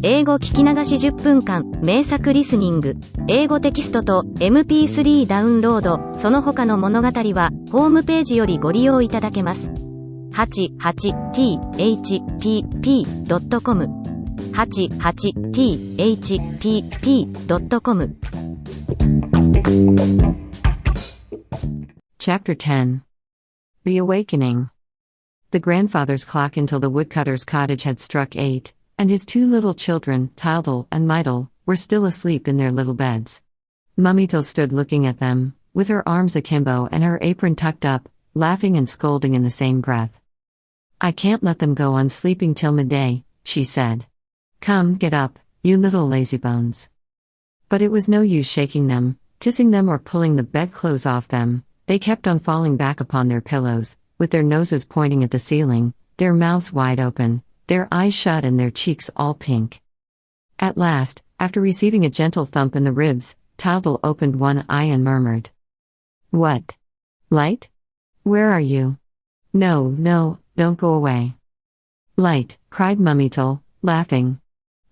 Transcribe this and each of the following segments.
英語聞き流し10分間、名作リスニング、英語テキストと MP3 ダウンロード、その他の物語は、ホームページよりご利用いただけます。88thpp.com 88thpp.com Chapter 10 The Awakening. The grandfather's clock until the woodcutter's cottage had struck 8, and his two little children, Tildel and Mydel, were still asleep in their little beds. Mummytel stood looking at them, with her arms akimbo and her apron tucked up, laughing and scolding in the same breath. "I can't let them go on sleeping till midday," she said. "Come, get up, you little lazybones." But it was no use shaking them, kissing them or pulling the bedclothes off them. They kept on falling back upon their pillows, with their noses pointing at the ceiling, their mouths wide open, their eyes shut and their cheeks all pink. At last, after receiving a gentle thump in the ribs, Tildel opened one eye and murmured, "What? Light? Where are you? No, don't go away." "Light," cried Mummytel, laughing.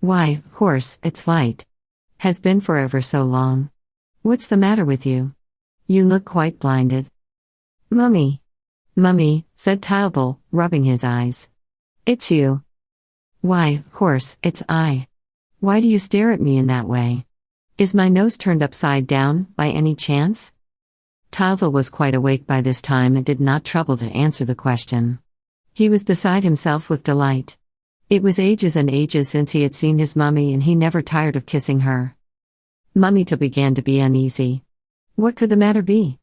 "Why, of course, it's Light. Has been for ever so long. What's the matter with you? You look quite blinded." "Mummy, said Tildel, rubbing his eyes. "It's you." "Why, of course, it's I. Why do you stare at me in that way? Is my nose turned upside down, by any chance?" Tildel was quite awake by this time and did not trouble to answer the question. He was beside himself with delight. It was ages and ages since he had seen his mummy and he never tired of kissing her. Mummytel began to be uneasy. What could the matter be?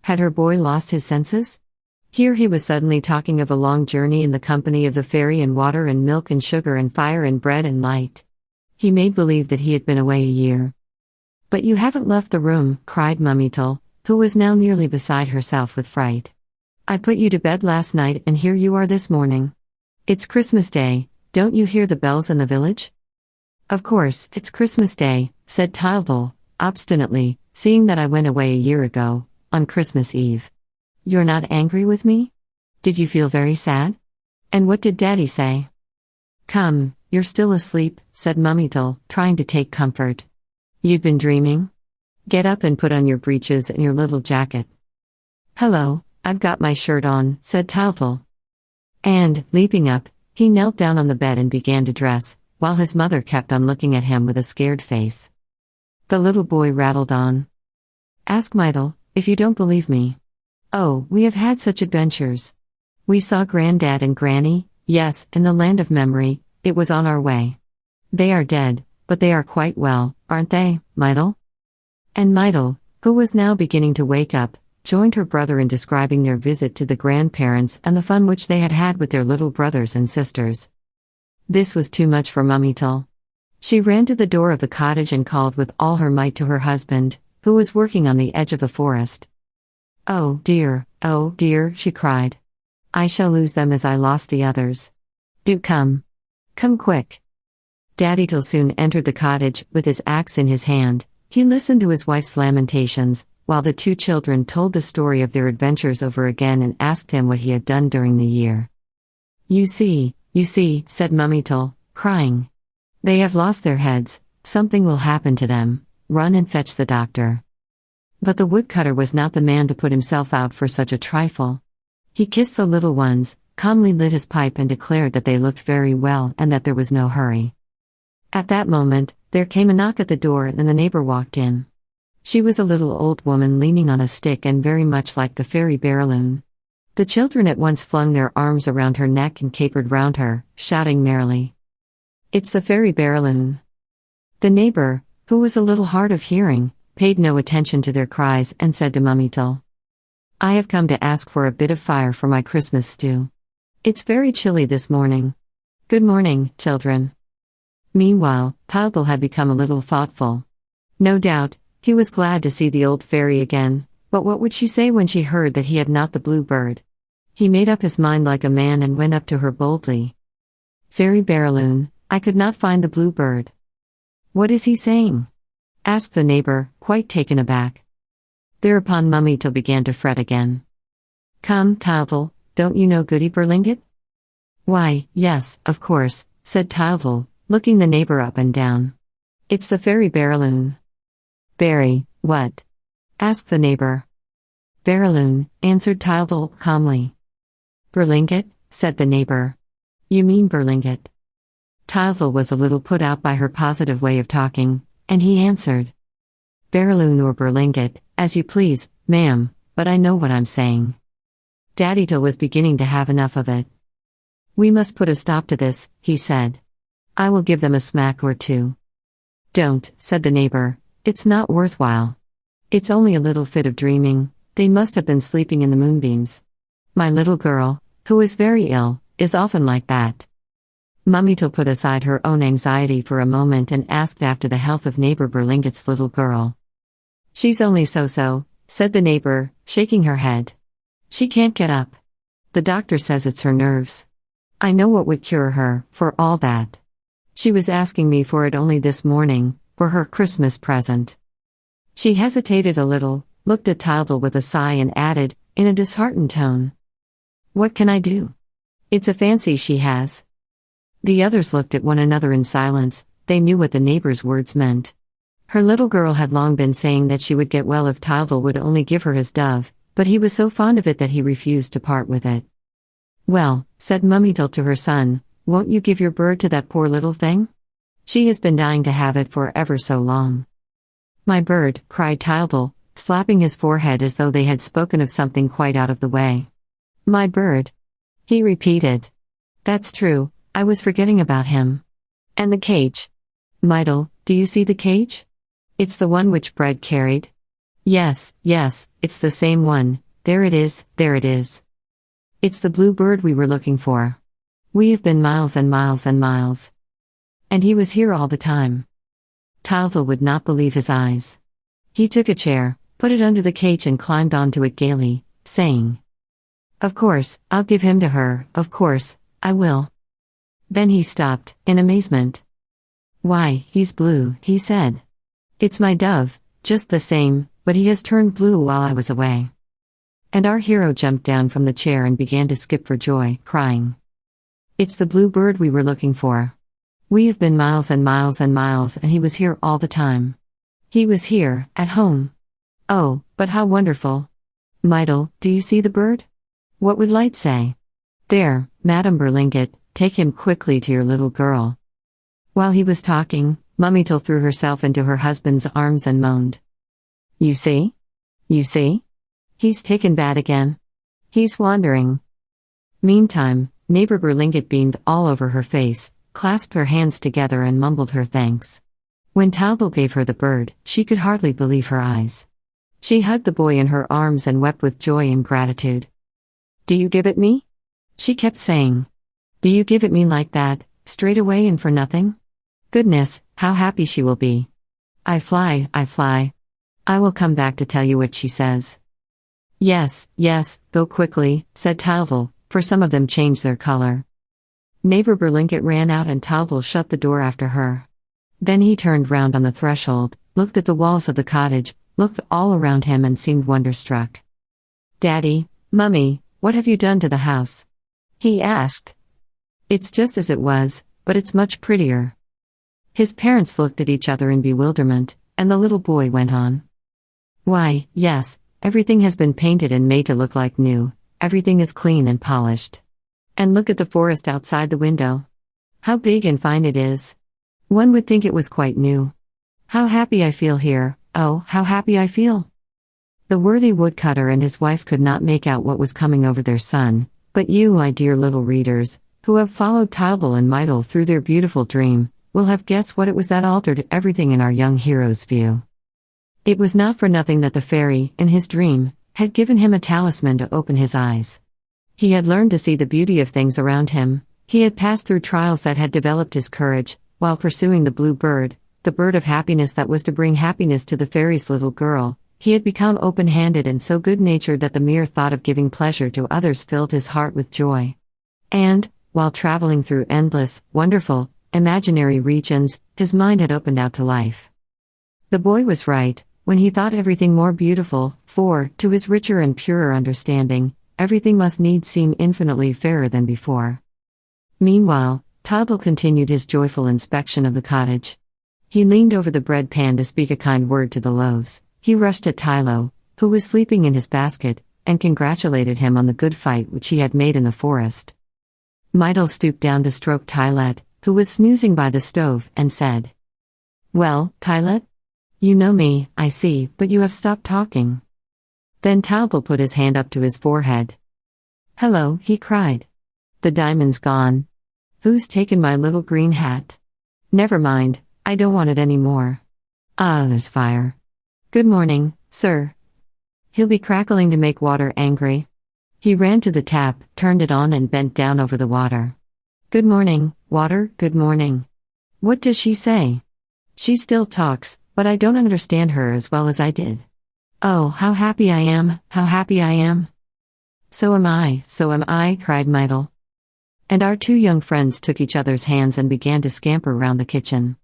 Had her boy lost his senses? Here he was suddenly talking of a long journey in the company of the fairy and water and milk and sugar and fire and bread and light. He made believe that he had been away a year. "But you haven't left the room," cried Mummytel, who was now nearly beside herself with fright. "I put you to bed last night and here you are this morning. It's Christmas Day, don't you hear the bells in the village?" "Of course, it's Christmas Day," said Tildel, obstinately, "seeing that I went away a year ago, on Christmas Eve. You're not angry with me? Did you feel very sad? And what did Daddy say?" "Come, you're still asleep," said Mummytel, trying to take comfort. "You've been dreaming? Get up and put on your breeches and your little jacket." "Hello, I've got my shirt on," said Tildel. And, leaping up, he knelt down on the bed and began to dress, while his mother kept on looking at him with a scared face. The little boy rattled on. "Ask Mydel, if you don't believe me. Oh, we have had such adventures. We saw Granddad and Granny, yes, in the land of memory, it was on our way. They are dead, but they are quite well, aren't they, Mydel?" And Mydel, who was now beginning to wake up, joined her brother in describing their visit to the grandparents and the fun which they had had with their little brothers and sisters. This was too much for Mummytel. She ran to the door of the cottage and called with all her might to her husband, who was working on the edge of the forest. Oh dear, she cried. "I shall lose them as I lost the others. Do come. Come quick." Daddytel soon entered the cottage, with his axe in his hand. He listened to his wife's lamentations, while the two children told the story of their adventures over again and asked him what he had done during the year. You see, said Mummytel, crying. "They have lost their heads, something will happen to them, run and fetch the doctor." But the woodcutter was not the man to put himself out for such a trifle. He kissed the little ones, calmly lit his pipe and declared that they looked very well and that there was no hurry. At that moment, there came a knock at the door and the neighbor walked in. She was a little old woman leaning on a stick and very much like the fairy Baraloon. The children at once flung their arms around her neck and capered round her, shouting merrily, "It's the fairy Baraloon." The neighbor, who was a little hard of hearing, paid no attention to their cries and said to Mummytel, "I have come to ask for a bit of fire for my Christmas stew. It's very chilly this morning. Good morning, children." Meanwhile, Tildel had become a little thoughtful. No doubt, he was glad to see the old fairy again, but what would she say when she heard that he had not the blue bird? He made up his mind like a man and went up to her boldly. "Fairy Baraloon, I could not find the blue bird." "What is he saying?" asked the neighbor, quite taken aback. Thereupon Mummytel began to fret again. "Come, Tildel, don't you know Goody Berlingot?" "Why, yes, of course," said Tildel, looking the neighbor up and down. "It's the fairy Barraloon." "Barry, what?" asked the neighbor. "Barraloon," answered Tildal calmly. "Berlingot," said the neighbor. "You mean Berlingot." Tildal was a little put out by her positive way of talking, and he answered, "Barraloon or Berlingot, as you please, ma'am, but I know what I'm saying." Daddyto was beginning to have enough of it. "We must put a stop to this," he said. "I will give them a smack or two." "Don't," said the neighbor, "it's not worthwhile. It's only a little fit of dreaming, they must have been sleeping in the moonbeams. My little girl, who is very ill, is often like that." Mummyto put aside her own anxiety for a moment and asked after the health of neighbor Berlingot's little girl. "She's only so-so," said the neighbor, shaking her head. "She can't get up. The doctor says it's her nerves. I know what would cure her, for all that. She was asking me for it only this morning, for her Christmas present." She hesitated a little, looked at Tildal with a sigh and added, in a disheartened tone, "What can I do? It's a fancy she has." The others looked at one another in silence. They knew what the neighbor's words meant. Her little girl had long been saying that she would get well if Tildal would only give her his dove, but he was so fond of it that he refused to part with it. "Well," said Mummyto to her son, "won't you give your bird to that poor little thing? She has been dying to have it for ever so long." "My bird," cried Tildal, slapping his forehead as though they had spoken of something quite out of the way. "My bird," he repeated. "That's true, I was forgetting about him. And the cage. Mydle, do you see the cage? It's the one which Bread carried." Yes, it's the same one, there it is, there it is. It's the blue bird we were looking for. We have been miles and miles and miles. And he was here all the time." Tildal would not believe his eyes. He took a chair, put it under the cage and climbed onto it gaily, saying, "Of course, I'll give him to her, of course, I will." Then he stopped, in amazement. "Why, he's blue," he said. "It's my dove, just the same, but he has turned blue while I was away." And our hero jumped down from the chair and began to skip for joy, crying, "It's the blue bird we were looking for. We have been miles and miles and miles and he was here all the time. He was here, at home. Oh, but how wonderful. Mydle, do you see the bird? What would Light say? There, Madame Berlingot, take him quickly to your little girl." While he was talking, Mummyto threw herself into her husband's arms and moaned, You see? You see? He's taken bad again. He's wandering." Meantime, neighbor Berlingot beamed all over her face, clasped her hands together and mumbled her thanks. When Tildal gave her the bird, she could hardly believe her eyes. She hugged the boy in her arms and wept with joy and gratitude. "Do you give it me?" she kept saying. "Do you give it me like that, straight away and for nothing? Goodness, how happy she will be. I fly. I will come back to tell you what she says." Yes, go quickly," said Tildal, for some of them changed their color. Neighbor Berlingot ran out and Tildal shut the door after her. Then he turned round on the threshold, looked at the walls of the cottage, looked all around him and seemed wonderstruck. "Daddy, Mummy, what have you done to the house?" he asked. "It's just as it was, but it's much prettier." His parents looked at each other in bewilderment, and the little boy went on. "Why, yes, everything has been painted and made to look like new, everything is clean and polished. And look at the forest outside the window. How big and fine it is. One would think it was quite new. How happy I feel here, oh, how happy I feel." The worthy woodcutter and his wife could not make out what was coming over their son, but you, my dear little readers, who have followed Tildal and Mydle through their beautiful dream, will have guessed what it was that altered everything in our young hero's view. It was not for nothing that the fairy, in his dream, had given him a talisman to open his eyes. He had learned to see the beauty of things around him, he had passed through trials that had developed his courage, while pursuing the blue bird, the bird of happiness that was to bring happiness to the fairy's little girl. He had become open-handed and so good-natured that the mere thought of giving pleasure to others filled his heart with joy. And, while traveling through endless, wonderful, imaginary regions, his mind had opened out to life. The boy was right when he thought everything more beautiful, for, to his richer and purer understanding, everything must needs seem infinitely fairer than before. Meanwhile, Toddle continued his joyful inspection of the cottage. He leaned over the bread pan to speak a kind word to the loaves. He rushed at Tylo, who was sleeping in his basket, and congratulated him on the good fight which he had made in the forest. Mydle stooped down to stroke Tylet, who was snoozing by the stove, and said, "Well, Tylet? You know me, I see, but you have stopped talking." Then Toddle put his hand up to his forehead. "Hello," he cried. "The diamond's gone. Who's taken my little green hat? Never mind, I don't want it any more. Ah, there's fire. Good morning, sir." He'll be crackling to make water angry. He ran to the tap, turned it on and bent down over the water. "Good morning, water, good morning. What does she say? She still talks, but I don't understand her as well as I did. Oh, how happy I am, how happy I am." So am I, cried Mydle. And our two young friends took each other's hands and began to scamper round the kitchen.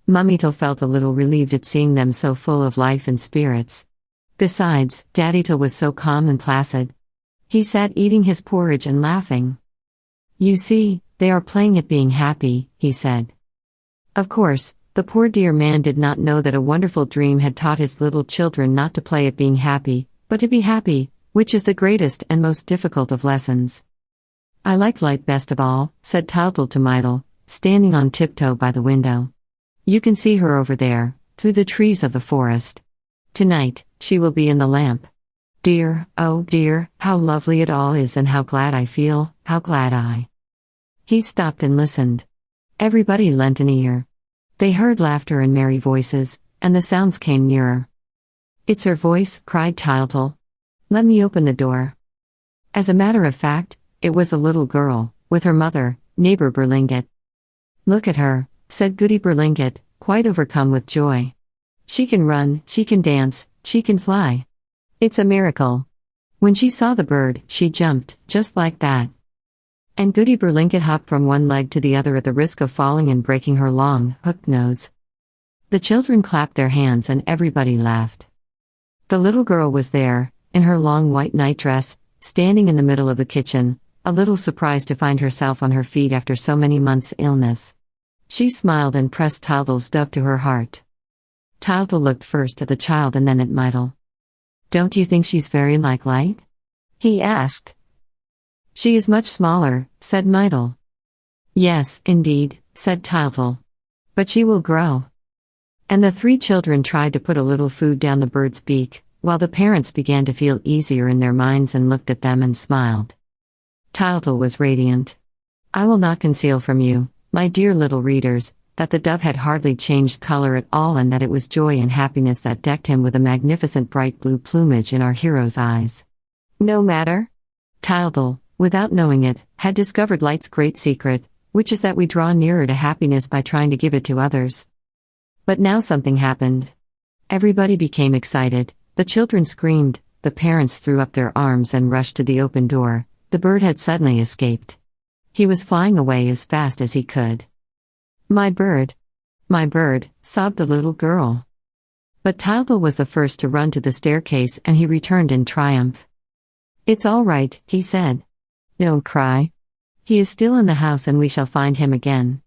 Mummytle felt a little relieved at seeing them so full of life and spirits. Besides, Daddytle was so calm and placid. He sat eating his porridge and laughing. "You see, they are playing at being happy," he said. Of course, the poor dear man did not know that a wonderful dream had taught his little children not to play at being happy, but to be happy, which is the greatest and most difficult of lessons. "I like light best of all," said Toddle to Mydle, standing on tiptoe by the window. "You can see her over there, through the trees of the forest. Tonight, she will be in the lamp. Dear, oh dear, how lovely it all is and how glad I feel, how glad I—" He stopped and listened. Everybody lent an ear. They heard laughter and merry voices, and the sounds came nearer. "It's her voice," cried Toddle. "Let me open the door." As a matter of fact, it was a little girl, with her mother, neighbor Berlingot. "Look at her," said Goody Berlingot, quite overcome with joy. "She can run, she can dance, she can fly. It's a miracle." When she saw the bird, she jumped, just like that. And Goody Berlingot hopped from one leg to the other at the risk of falling and breaking her long, hooked nose. The children clapped their hands and everybody laughed. The little girl was there, in her long white nightdress, standing in the middle of the kitchen, a little surprised to find herself on her feet after so many months' illness. She smiled and pressed Toddle's dove to her heart. Toddle looked first at the child and then at Mydle. "Don't you think she's very like light?" he asked. "She is much smaller," said Mydle. "Yes, indeed," said Toddle. "But she will grow." And the three children tried to put a little food down the bird's beak, while the parents began to feel easier in their minds and looked at them and smiled. Toddle was radiant. I will not conceal from you, my dear little readers, that the dove had hardly changed color at all and that it was joy and happiness that decked him with a magnificent bright blue plumage in our hero's eyes. No matter. Toddle, without knowing it, had discovered light's great secret, which is that we draw nearer to happiness by trying to give it to others. But now something happened. Everybody became excited, the children screamed, the parents threw up their arms and rushed to the open door. The bird had suddenly escaped. He was flying away as fast as he could. My bird, sobbed the little girl. But Toddle was the first to run to the staircase and he returned in triumph. "It's all right," he said. "Don't cry. He is still in the house and we shall find him again."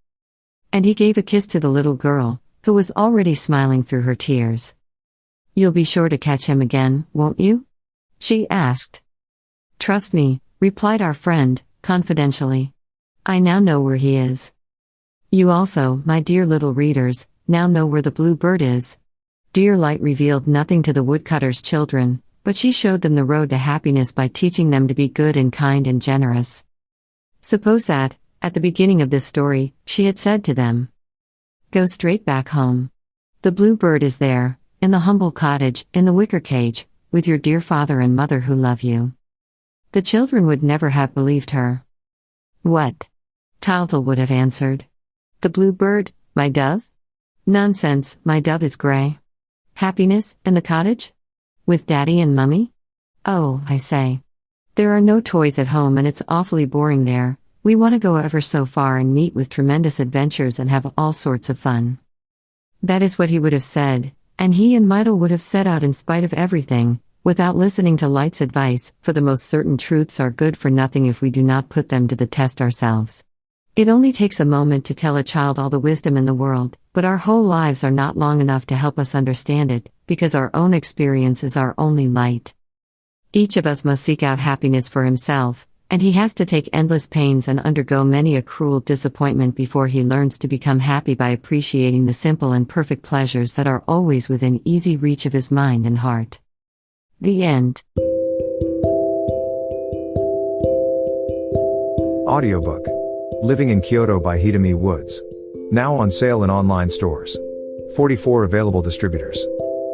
And he gave a kiss to the little girl, who was already smiling through her tears. "You'll be sure to catch him again, won't you?" she asked. "Trust me," replied our friend, confidentially. "I now know where he is. You also, my dear little readers, now know where the blue bird is." Dear Light revealed nothing to the woodcutter's children, but she showed them the road to happiness by teaching them to be good and kind and generous. Suppose that, at the beginning of this story, she had said to them, "Go straight back home. The blue bird is there, in the humble cottage, in the wicker cage, with your dear father and mother who love you." The children would never have believed her. "What?" Toddle would have answered. "The blue bird, my dove? Nonsense, my dove is gray. Happiness, in the cottage? With Daddy and Mummy? Oh, I say. There are no toys at home and it's awfully boring there. We want to go ever so far and meet with tremendous adventures and have all sorts of fun." That is what he would have said, and he and Mydle would have set out in spite of everything, without listening to Light's advice, for the most certain truths are good for nothing if we do not put them to the test ourselves. It only takes a moment to tell a child all the wisdom in the world, but our whole lives are not long enough to help us understand it, because our own experience is our only light. Each of us must seek out happiness for himself, and he has to take endless pains and undergo many a cruel disappointment before he learns to become happy by appreciating the simple and perfect pleasures that are always within easy reach of his mind and heart. The end. Audiobook. Living in Kyoto by Hidemi Woods. Now on sale in online stores. 44 available distributors.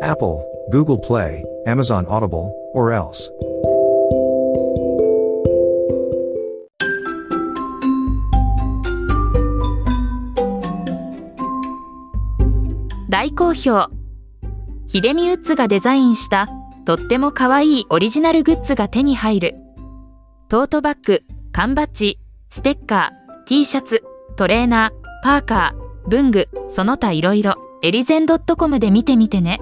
Apple, Google Play, Amazon Audible, or else. 大好評。ヒデミウッズがデザインしたとっても可愛いオリジナルグッズが手に入る。トートバッグ、缶バッジ、ステッカー、T シャツ、トレーナー、パーカー、文具、その他いろいろ、エリゼン .com で見てみてね。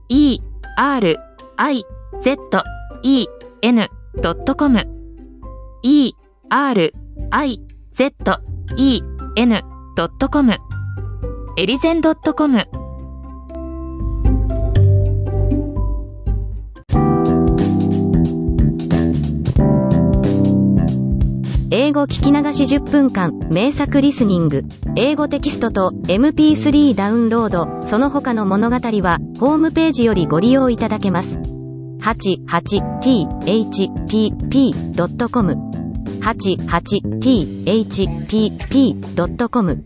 erizen.com erizen.com エリゼン .com。 英語聞き流し10分間、名作リスニング。英語テキストと MP3 ダウンロード、その他の物語は、ホームページよりご利用いただけます。88thpp.com 88thpp.com